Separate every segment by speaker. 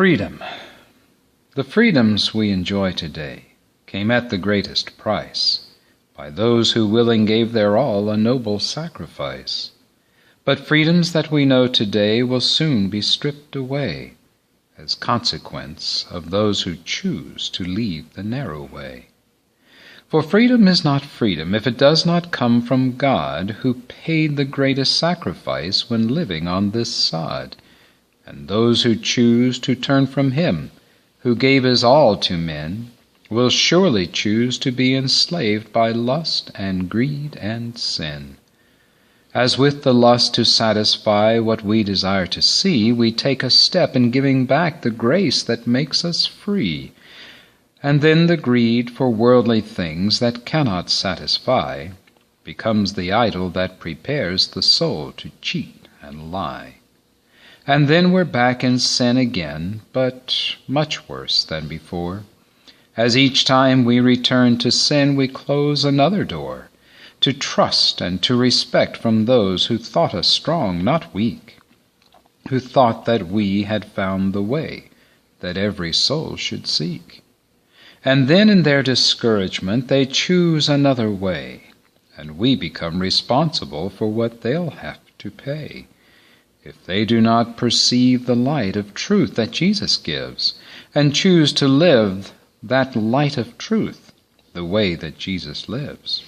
Speaker 1: Freedom. The freedoms we enjoy today came at the greatest price, by those who willing gave their all a noble sacrifice. But freedoms that we know today will soon be stripped away, as consequence of those who choose to leave the narrow way. For freedom is not freedom if it does not come from God, who paid the greatest sacrifice when living on this sod. And those who choose to turn from Him, who gave His all to men, will surely choose to be enslaved by lust and greed and sin. As with the lust to satisfy what we desire to see, we take a step in giving back the grace that makes us free. And then the greed for worldly things that cannot satisfy becomes the idol that prepares the soul to cheat and lie. And then we're back in sin again, but much worse than before. As each time we return to sin, we close another door, to trust and to respect from those who thought us strong, not weak, who thought that we had found the way that every soul should seek. And then in their discouragement they choose another way, and we become responsible for what they'll have to pay, if they do not perceive the light of truth that Jesus gives, and choose to live that light of truth the way that Jesus lives,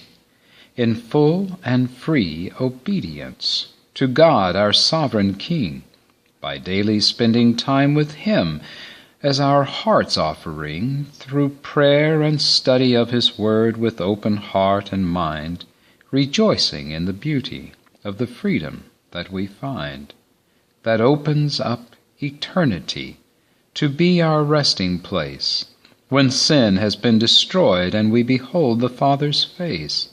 Speaker 1: in full and free obedience to God our sovereign King, by daily spending time with Him as our heart's offering, through prayer and study of His Word with open heart and mind, rejoicing in the beauty of the freedom that we find, that opens up eternity to be our resting place, when sin has been destroyed and we behold the Father's face,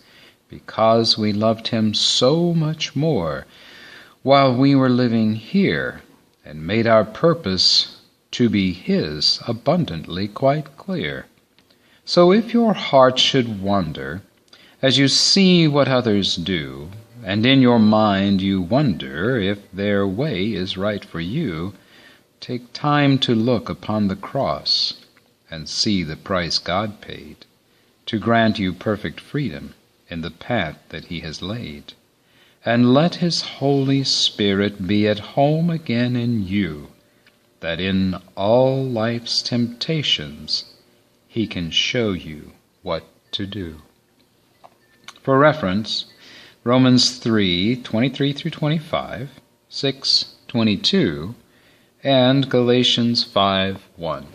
Speaker 1: because we loved Him so much more while we were living here, and made our purpose to be His abundantly quite clear. So if your heart should wonder, as you see what others do, and in your mind you wonder if their way is right for you, take time to look upon the cross and see the price God paid to grant you perfect freedom in the path that He has laid. And let His Holy Spirit be at home again in you, that in all life's temptations He can show you what to do. For reference, Romans 3:23-25, 6:22, and Galatians 5:1.